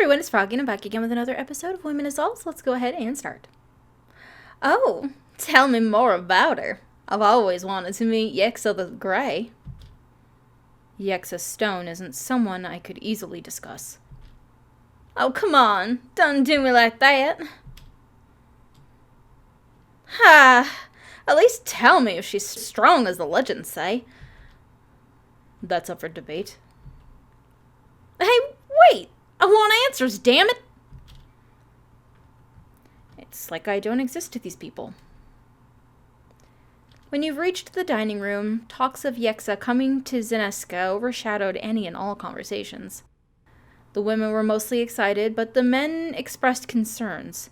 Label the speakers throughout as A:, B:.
A: everyone, it's Froggy and I'm back again with another episode of Women is All, so let's go ahead and start. Oh, tell me more about her. I've always wanted to meet Yexa the Grey. Yexa Stone isn't someone I could easily discuss. Oh, come on, don't do me like that. Ha! At least tell me if she's strong as the legends say. That's up for debate. Hey, wait! I want answers, damn it! It's like I don't exist to these people. When you've reached the dining room, talks of Yexa coming to Zeneska overshadowed any and all conversations. The women were mostly excited, but the men expressed concerns,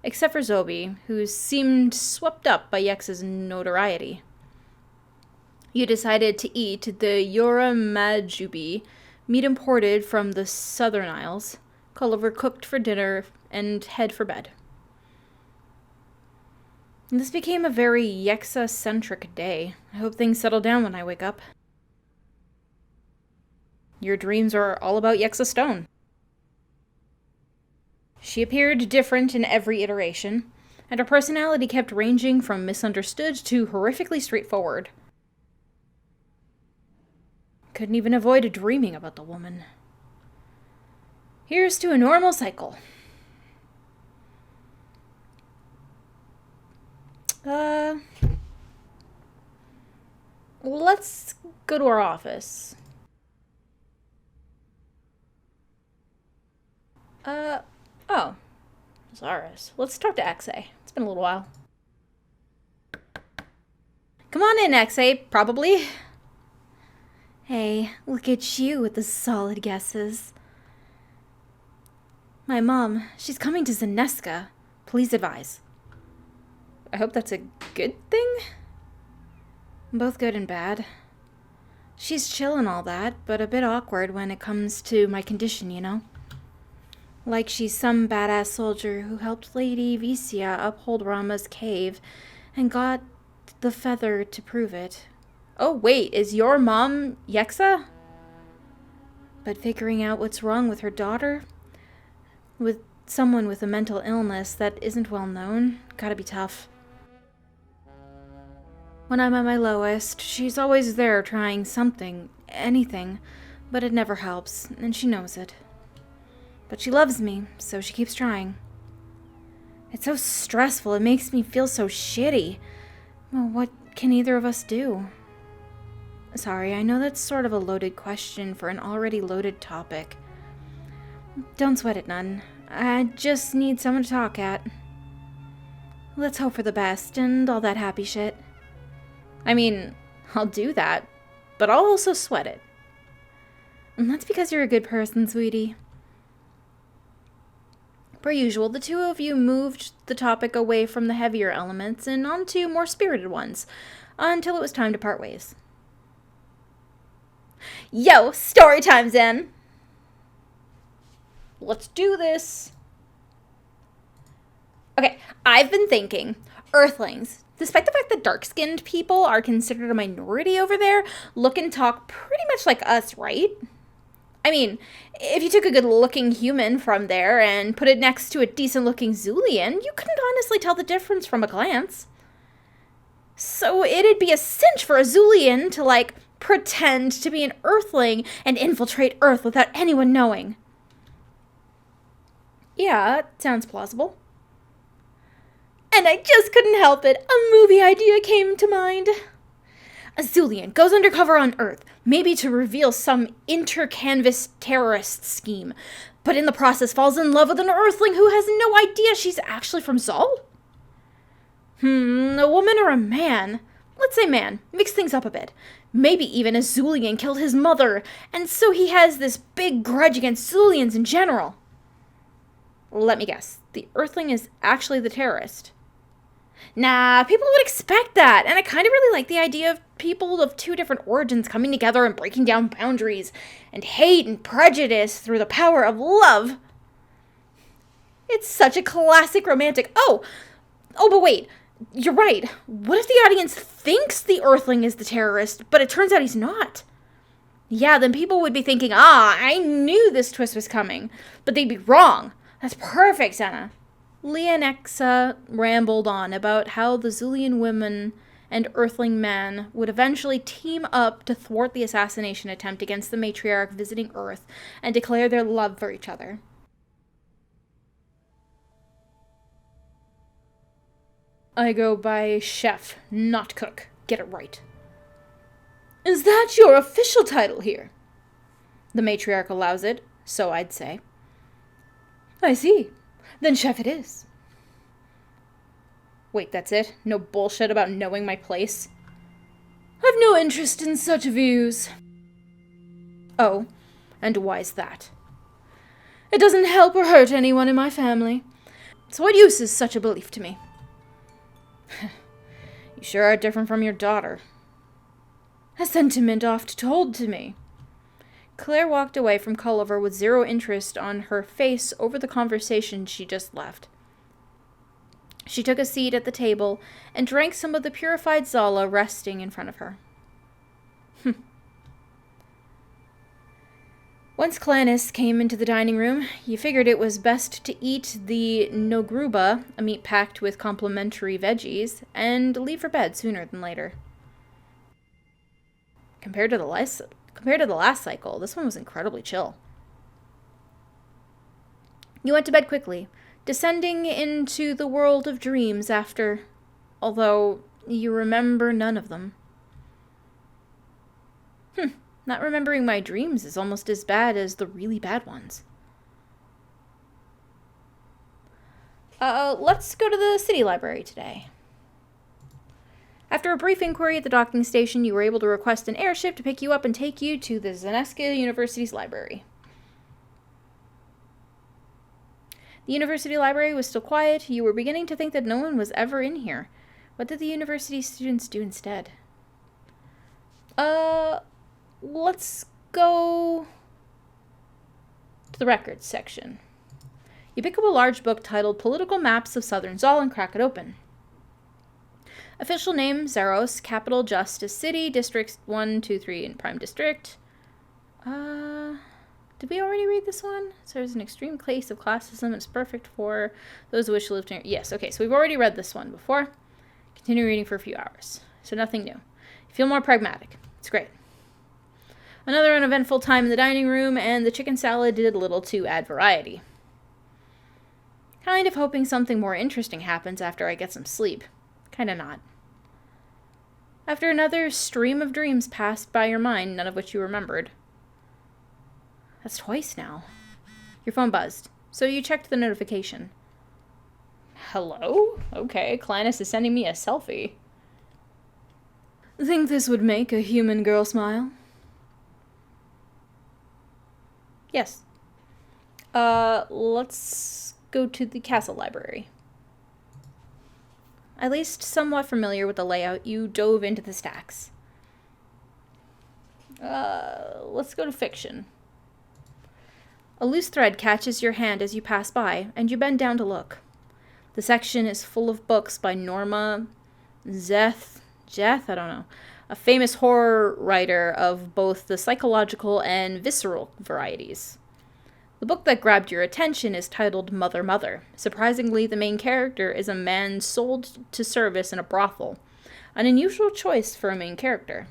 A: except for Zobi, who seemed swept up by Yexa's notoriety. You decided to eat the Yora Majubi, meat imported from the Southern Isles, Culliver cooked for dinner, and head for bed. This became a very Yexa-centric day. I hope things settle down when I wake up. Your dreams are all about Yexa Stone. She appeared different in every iteration, and her personality kept ranging from misunderstood to horrifically straightforward. Couldn't even avoid dreaming about the woman. Here's to a normal cycle. Let's go to our office. Oh. Zaris. Let's talk to XA. It's been a little while. Come on in, XA, probably. Hey, look at you with the solid guesses. My mom, she's coming to Zeneska. Please advise. I hope that's a good thing? Both good and bad. She's chill and all that, but a bit awkward when it comes to my condition, you know? Like she's some badass soldier who helped Lady Vicia uphold Rama's cave and got the feather to prove it. Oh, wait, is your mom Yexa? But figuring out what's wrong with her daughter? With someone with a mental illness that isn't well known? Gotta be tough. When I'm at my lowest, she's always there trying something, anything, but it never helps, and she knows it. But she loves me, so she keeps trying. It's so stressful, it makes me feel so shitty. Well, what can either of us do? Sorry, I know that's sort of a loaded question for an already loaded topic. Don't sweat it none. I just need someone to talk at. Let's hope for the best and all that happy shit. I mean, I'll do that, but I'll also sweat it. And that's because you're a good person, sweetie. Per usual, the two of you moved the topic away from the heavier elements and onto more spirited ones, until it was time to part ways. Yo, story time's in! Let's do this! Okay, I've been thinking, Earthlings, despite the fact that dark-skinned people are considered a minority over there, look and talk pretty much like us, right? I mean, if you took a good-looking human from there and put it next to a decent-looking Zulian, you couldn't honestly tell the difference from a glance. So it'd be a cinch for a Zulian to, pretend to be an Earthling and infiltrate Earth without anyone knowing. Yeah, that sounds plausible. And I just couldn't help it. A movie idea came to mind. A Zulian goes undercover on Earth, maybe to reveal some inter-canvas terrorist scheme, but in the process falls in love with an Earthling who has no idea she's actually from Zal? A woman or a man? Let's say man. Mix things up a bit. Maybe even a Zulian killed his mother, and so he has this big grudge against Zulians in general. Let me guess. The Earthling is actually the terrorist. Nah, people would expect that, and I kind of really like the idea of people of two different origins coming together and breaking down boundaries and hate and prejudice through the power of love. It's such a classic romantic... Oh, but wait, you're right. What if the audience thinks the Earthling is the terrorist, but it turns out he's not? Yeah, then people would be thinking, I knew this twist was coming. But they'd be wrong. That's perfect, Senna. Leonexa rambled on about how the Zulian women and Earthling man would eventually team up to thwart the assassination attempt against the matriarch visiting Earth and declare their love for each other. I go by chef, not cook. Get it right. Is that your official title here? The matriarch allows it, so I'd say. I see. Then chef it is. Wait, that's it? No bullshit about knowing my place? I've no interest in such views. Oh, and why's that? It doesn't help or hurt anyone in my family. So what use is such a belief to me? You sure are different from your daughter. A sentiment oft told to me. Claire walked away from Culliver with zero interest on her face over the conversation she just left. She took a seat at the table and drank some of the purified Zala resting in front of her. Once Clannis came into the dining room, you figured it was best to eat the nogruba, a meat packed with complimentary veggies, and leave for bed sooner than later. Compared to the last cycle, this one was incredibly chill. You went to bed quickly, descending into the world of dreams after, although you remember none of them. Not remembering my dreams is almost as bad as the really bad ones. Let's go to the city library today. After a brief inquiry at the docking station, you were able to request an airship to pick you up and take you to the Zeneska University's library. The university library was still quiet. You were beginning to think that no one was ever in here. What did the university students do instead? Let's go to the records section. You pick up a large book titled Political Maps of Southern Zal and crack it open. Official name, Zaros, capital, Justice City, Districts 1, 2, 3, and Prime District. Did we already read this one? So there's an extreme case of classism. It's perfect for those who wish to live near. Yes, okay, so we've already read this one before. Continue reading for a few hours. So nothing new. You feel more pragmatic. It's great. Another uneventful time in the dining room, and the chicken salad did little to add variety. Kind of hoping something more interesting happens after I get some sleep. Kinda not. After another stream of dreams passed by your mind, none of which you remembered. That's twice now. Your phone buzzed, so you checked the notification. Hello? Okay, Clannis is sending me a selfie. Think this would make a human girl smile? Yes. Let's go to the castle library. At least somewhat familiar with the layout, you dove into the stacks. Let's go to fiction. A loose thread catches your hand as you pass by, and you bend down to look. The section is full of books by Norma Jeth, I don't know, a famous horror writer of both the psychological and visceral varieties. The book that grabbed your attention is titled Mother, Mother. Surprisingly, the main character is a man sold to service in a brothel, an unusual choice for a main character.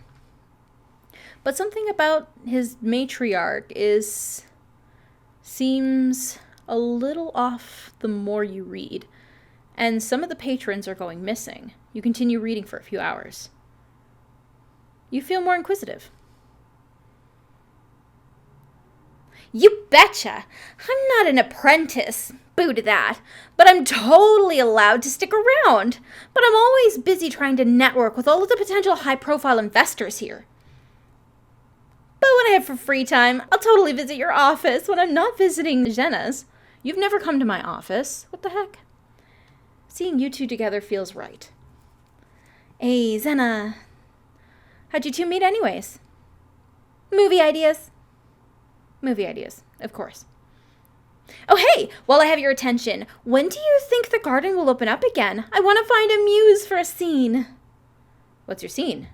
A: But something about his matriarch seems a little off the more you read, and some of the patrons are going missing. You continue reading for a few hours. You feel more inquisitive. You betcha! I'm not an apprentice, boo to that, but I'm totally allowed to stick around. But I'm always busy trying to network with all of the potential high-profile investors here. But when I have free time, I'll totally visit your office when I'm not visiting Jenna's. You've never come to my office. What the heck? Seeing you two together feels right. Hey, Zenna. How'd you two meet anyways? Movie ideas. Movie ideas, of course. Oh, hey, while I have your attention, when do you think the garden will open up again? I want to find a muse for a scene. What's your scene?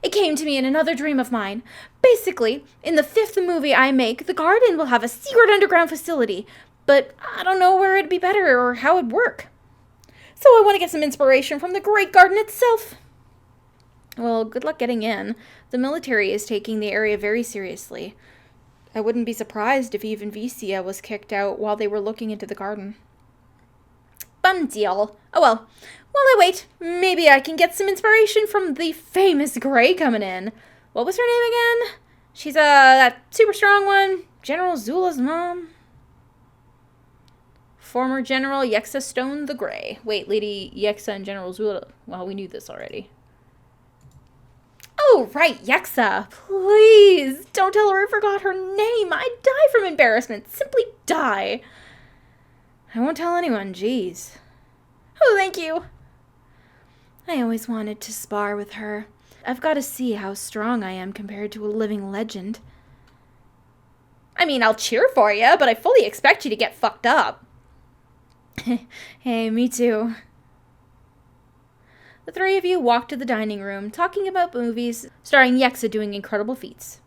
A: It came to me in another dream of mine. Basically, in the 5th movie I make, the garden will have a secret underground facility, but I don't know where it'd be better or how it'd work. So I want to get some inspiration from the great garden itself. Well, good luck getting in. The military is taking the area very seriously. I wouldn't be surprised if even Vicia was kicked out while they were looking into the garden. Bum deal. Oh well. While I wait, maybe I can get some inspiration from the famous Grey coming in. What was her name again? She's, that super strong one. General Zula's mom. Former General Yexa Stone the Grey. Wait, Lady Yexa and General Zula. Well, we knew this already. Oh, right, Yexa. Please, don't tell her I forgot her name. I'd die from embarrassment. Simply die. I won't tell anyone, jeez. Oh, thank you. I always wanted to spar with her. I've got to see how strong I am compared to a living legend. I mean, I'll cheer for you, but I fully expect you to get fucked up. Hey, me too. The 3 of you walked to the dining room, talking about movies starring Yexa doing incredible feats.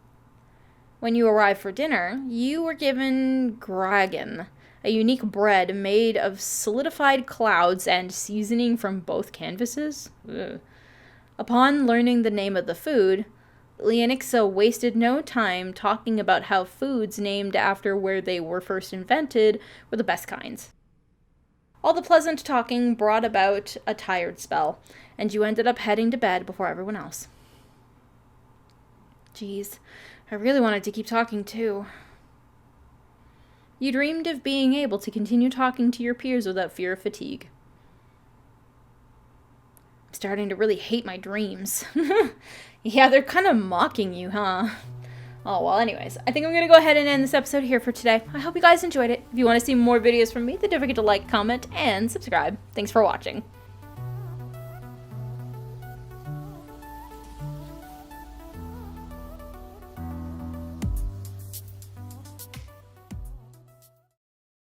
A: When you arrived for dinner, you were given gragan, a unique bread made of solidified clouds and seasoning from both canvases. Ugh. Upon learning the name of the food, Leonixa wasted no time talking about how foods named after where they were first invented were the best kinds. All the pleasant talking brought about a tired spell, and you ended up heading to bed before everyone else. Jeez, I really wanted to keep talking too. You dreamed of being able to continue talking to your peers without fear of fatigue. I'm starting to really hate my dreams. Yeah, they're kind of mocking you, huh? Oh, well, anyways, I think I'm going to go ahead and end this episode here for today. I hope you guys enjoyed it. If you want to see more videos from me, then don't forget to like, comment, and subscribe. Thanks for watching.